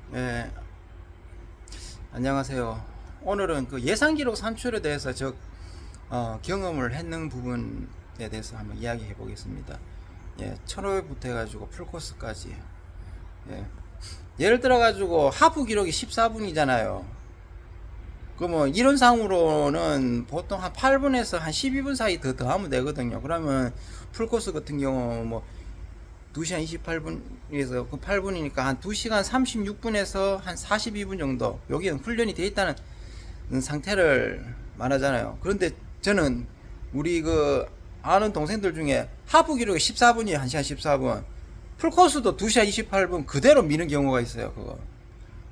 네, 안녕하세요. 오늘은 그 예상 기록 산출에 대해서 경험을 했는 부분에 대해서 한번 이야기해 보겠습니다. 1500부터 해가지고 풀코스까지. 예, 예를 들어가지고 하프 기록이 14분이잖아요. 그 뭐 이론상으로는 보통 한 8분에서 한 12분 사이 더하면 되거든요. 그러면 풀코스 같은 경우 뭐 2시간 28분에서 그 8분이니까 한 2시간 36분에서 한 42분 정도 여기는 훈련이 돼 있다는 상태를 말하잖아요. 그런데 저는 우리 그 아는 동생들 중에 하프 기록이 14분이에요. 1시간 14분. 풀코스도 2시간 28분 그대로 미는 경우가 있어요.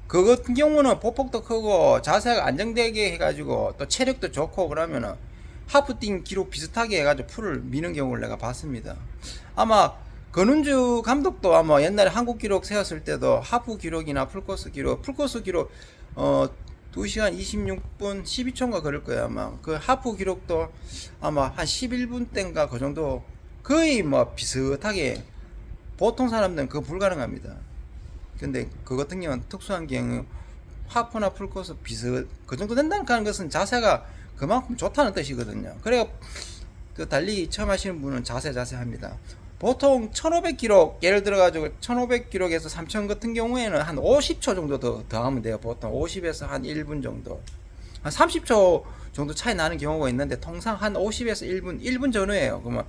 그거 같은 경우는 보폭도 크고 자세가 안정되게 해가지고 또 체력도 좋고 그러면은 하프띵 기록 비슷하게 해가지고 풀을 미는 경우를 내가 봤습니다. 아마 권은주 감독도 아마 옛날에 한국 기록 세웠을 때도 하프 기록이나 풀코스 기록 2시간 26분 12초인가 그럴 거예요. 아마 그 하프 기록도 아마 한 11분 땐가 그 정도 거의 뭐 비슷하게 보통 사람들은 그거 불가능합니다. 근데 그 같은 경우는 특수한 경우 하프나 풀코스 그 정도 된다는 것은 자세가 그만큼 좋다는 뜻이거든요. 그래야 그 달리기 처음 하시는 분은 자세 합니다. 보통 1500 기록 예를 들어가지고 1500 기록에서 3000 같은 경우에는 한 50초 정도 더 하면 돼요. 보통 50에서 한 1분 정도 한 30초 정도 차이 나는 경우가 있는데 통상 한 50에서 1분 전후예요. 그러면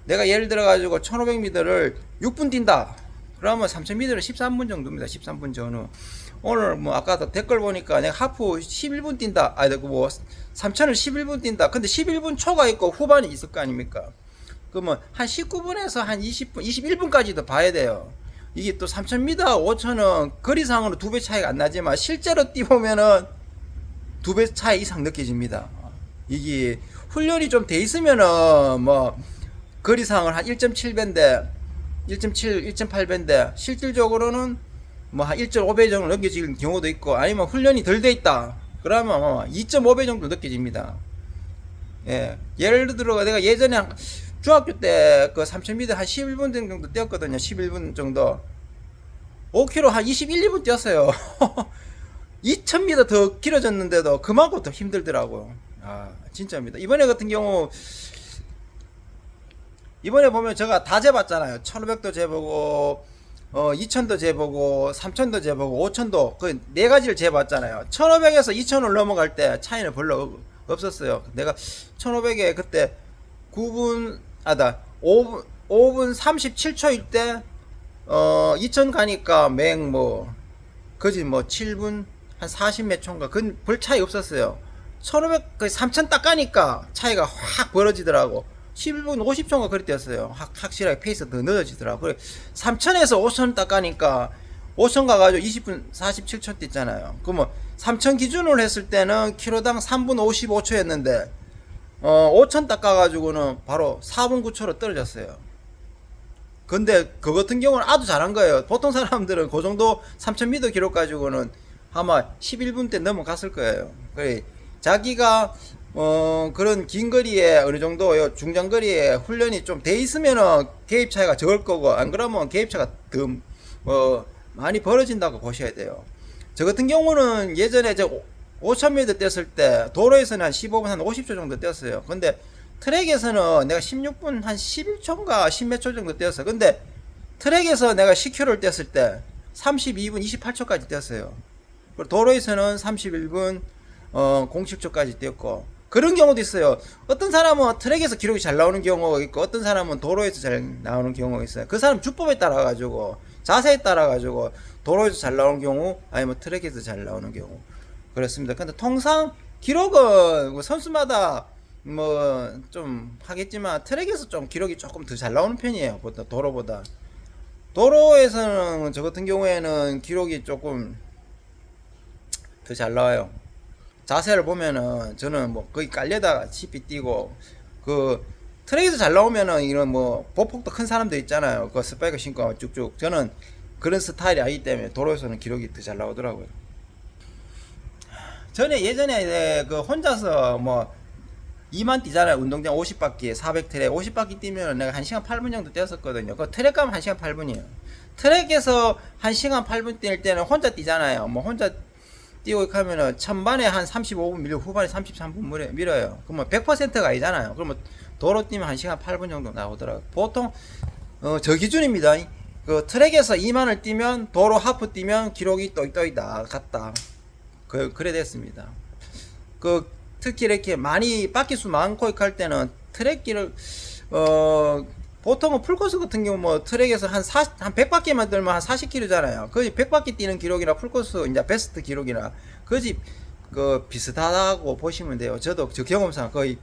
내가 예를 들어가지고 1500m를 6분 뛴다 그러면 3000m는 13분 정도입니다. 13분 전후. 오늘 뭐 아까도 댓글 보니까 내가 하프 11분 뛴다. 아니 뭐 3000을 11분 뛴다. 근데 11분 초가 있고 후반이 있을 거 아닙니까? 그러면 한 19분에서 한 20분, 21분까지도 봐야 돼요. 이게 또 3000m, 5000은 거리상으로 2배 차이가 안 나지만 실제로 뛰보면은 2배 차이 이상 느껴집니다. 이게 훈련이 좀 돼 있으면은 뭐 거리상을 한 1.7배인데 1.7, 1.8배인데 실질적으로는 뭐 한 1.5배 정도 느껴지는 경우도 있고 아니면 훈련이 덜 돼 있다. 그러면 2.5배 정도 느껴집니다. 예를 들어 내가 예전에 중학교 때 그 3000m 한 11분 정도 뛰었거든요. 11분 정도. 5km 한 21, 2분 뛰었어요. 2000m 더 길어졌는데도 그만큼 더 힘들더라고요. 아, 진짜입니다. 이번에 보면 제가 다 재봤잖아요. 1500도 재보고 2000도 재보고 3000도 재보고 5000도 그 네 가지를 재봤잖아요. 1500에서 2000을 넘어갈 때 차이는 별로 없었어요. 내가 1500에 그때 9분 5분 37초일 때 2000 가니까 그지 뭐 7분 한 40 몇 초인가 그건 별 차이 없었어요. 1500 3000 딱 가니까 차이가 확 벌어지더라고. 11분 50초인가 그럴 때였어요. 확실하게 페이스가 더 늦어지더라고. 그래 3000에서 5000 딱 가니까 5000 가가지고 20분 47초 뛰었잖아요. 그러면 3000 기준으로 했을 때는 키로당 3분 55초였는데 5000 닦아가지고는 바로 4분 9초로 떨어졌어요. 근데 그 같은 경우는 아주 잘한 거예요. 보통 사람들은 그 정도 3000m 기록 가지고는 아마 11분 대 넘어갔을 거예요. 그래 자기가 그런 긴 거리에 어느 정도 중장거리에 훈련이 좀 돼 있으면은 개입 차이가 적을 거고 안 그러면 개입 차가 더 많이 벌어진다고 보셔야 돼요. 저 같은 경우는 예전에 5000m 뛰었을 때 도로에서는 한 15분 한 50초 정도 뛰었어요. 근데 트랙에서는 내가 16분 한 11초인가 10몇 초 정도 뛰었어. 근데 트랙에서 내가 10km를 뛰었을 때 32분 28초까지 뛰었어요. 도로에서는 31분 07초까지 뛰었고 그런 경우도 있어요. 어떤 사람은 트랙에서 기록이 잘 나오는 경우가 있고 어떤 사람은 도로에서 잘 나오는 경우가 있어요. 그 사람 주법에 따라 가지고 자세에 따라 가지고 도로에서 잘 나오는 경우 아니면 트랙에서 잘 나오는 경우 그렇습니다. 근데 통상 기록은 뭐 선수마다 뭐 좀 하겠지만 트랙에서 좀 기록이 조금 더 잘 나오는 편이에요. 보통 도로보다. 도로에서는 저 같은 경우에는 기록이 조금 더 잘 나와요. 자세를 보면은 저는 뭐 거의 깔려다시피 뛰고 그 트랙에서 잘 나오면은 이런 뭐 보폭도 큰 사람들 있잖아요. 그 스파이크 신고 쭉쭉 저는 그런 스타일이 아니기 때문에 도로에서는 기록이 더 잘 나오더라고요. 전에 예전에 그 혼자서 뭐 2만 뛰잖아요. 운동장 50바퀴 400트랙 50바퀴 뛰면 내가 1시간 8분 정도 뛰었었거든요. 그 트랙 가면 1시간 8분이에요. 트랙에서 1시간 8분 뛸 때는 혼자 뛰잖아요. 뭐 혼자 뛰고 이렇게 하면은 전반에 한 35분 밀리고 후반에 33분 밀어요. 그러면 100%가 아니잖아요. 그러면 도로 뛰면 1시간 8분 정도 나오더라고요. 보통 저 기준입니다. 그 트랙에서 2만을 뛰면 도로 하프 뛰면 기록이 또 나갔다. 그래 됐습니다. 그 특히 이렇게 많이 바퀴수 많고 이렇게 할 때는 트랙길을 보통은 풀코스 같은 경우 뭐 트랙에서 한 100바퀴만 들면 한 40km잖아요. 거의 100바퀴 뛰는 기록이나 풀코스 이제 베스트 기록이나 거의 그 비슷하다고 보시면 돼요. 저도 저 경험상 거의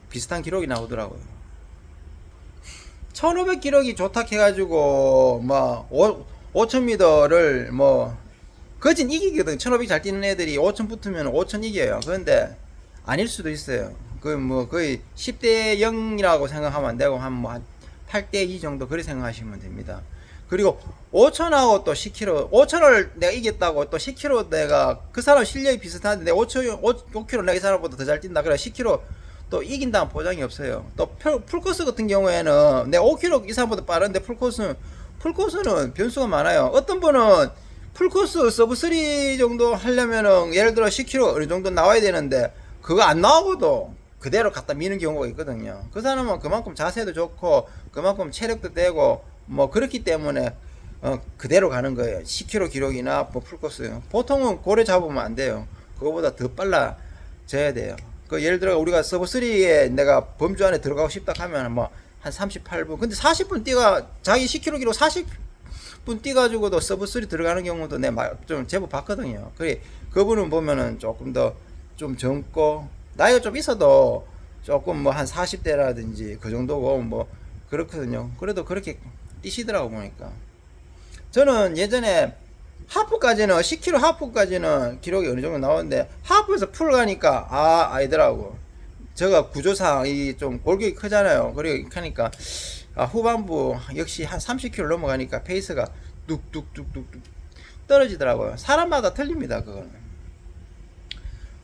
비슷한 기록이 나오더라고요. 1500 기록이 좋다 해가지고 뭐 5000m를 뭐 거진 이기거든. 1500 잘 뛰는 애들이 5000 붙으면 5000 이겨요. 그런데 아닐 수도 있어요. 그 뭐 거의 10대 0이라고 생각하면 안 되고 한 8대 2 정도 그렇게 생각하시면 됩니다. 그리고 5000하고 또 10km 5000을 내가 이겼다고 또 10km 내가 그 사람 실력이 비슷한데 내가 5km 내가 이 사람보다 더 잘 뛴다 그래 10km 또 이긴다는 보장이 없어요. 또 풀코스 같은 경우에는 내가 5km 이 사람보다 빠른데 풀코스는 변수가 많아요. 어떤 분은 풀코스 서브 3 정도 하려면은 예를 들어 10km 어느 정도 나와야 되는데 그거 안 나오고도 그대로 갖다 미는 경우가 있거든요. 그 사람은 그만큼 자세도 좋고 그만큼 체력도 되고 뭐 그렇기 때문에 그대로 가는 거예요. 10km 기록이나 뭐 풀코스 보통은 고래 잡으면 안 돼요. 그거보다 더 빨라져야 돼요. 그 예를 들어 우리가 서브 3에 내가 범주 안에 들어가고 싶다 하면 뭐 한 38분 근데 40분 뛰가 자기 10km 기록 40분 뛰가지고도 서브 3 들어가는 경우도 내가 좀 제법 봤거든요. 그래 그분은 보면은 조금 더 좀 젊고 나이가 좀 있어도 조금 뭐 한 40대라든지 그 정도고 뭐 그렇거든요. 그래도 그렇게 뛰시더라고 보니까. 저는 예전에 하프까지는 10km 하프까지는 기록이 어느 정도 나오는데 하프에서 풀 가니까 아니더라고. 제가 구조상 이 좀 골격이 크잖아요. 그리고 하니까 후반부 역시 한 30km 넘어가니까 페이스가 뚝뚝뚝뚝뚝 떨어지더라고요. 사람마다 틀립니다. 그거는.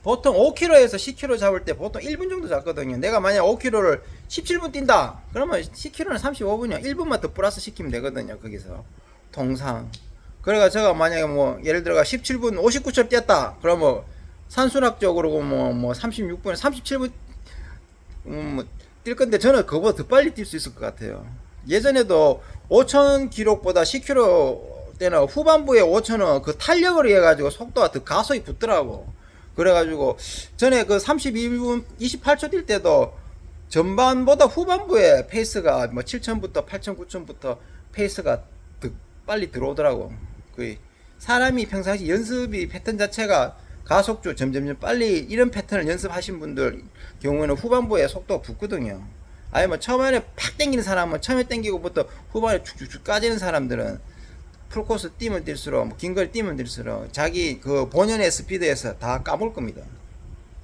보통 5km에서 10km 잡을 때 보통 1분 정도 잡거든요. 내가 만약 5km를 17분 뛴다. 그러면 10km는 35분이요. 1분만 더 플러스 시키면 되거든요. 거기서. 통상. 그래가 제가 만약에 뭐 예를 들어가 17분 59초 뛰었다. 그러면 산수학적으로 뭐 36분, 37분 뛸 건데 저는 그거보다 더 빨리 뛸 수 있을 것 같아요. 예전에도 5000 기록보다 10km 때는 후반부에 5000은 그 탄력을 위해 가지고 속도가 더 가속이 붙더라고. 그래가지고 전에 그 32분 28초 뛸 때도 전반보다 후반부에 페이스가 뭐 7000부터 8000, 9000부터 페이스가 더 빨리 들어오더라고. 그 사람이 평상시 연습이 패턴 자체가 가속주 점점 빨리 이런 패턴을 연습하신 분들 경우에는 후반부에 속도가 붙거든요. 아니면 처음에 팍 당기는 사람은 처음에 당기고부터 후반에 쭉쭉쭉 까지는 사람들은 풀코스 뛰면 뛸수록 뭐 긴거리 뛰면 뛸수록 자기 그 본연의 스피드에서 다 까볼 겁니다.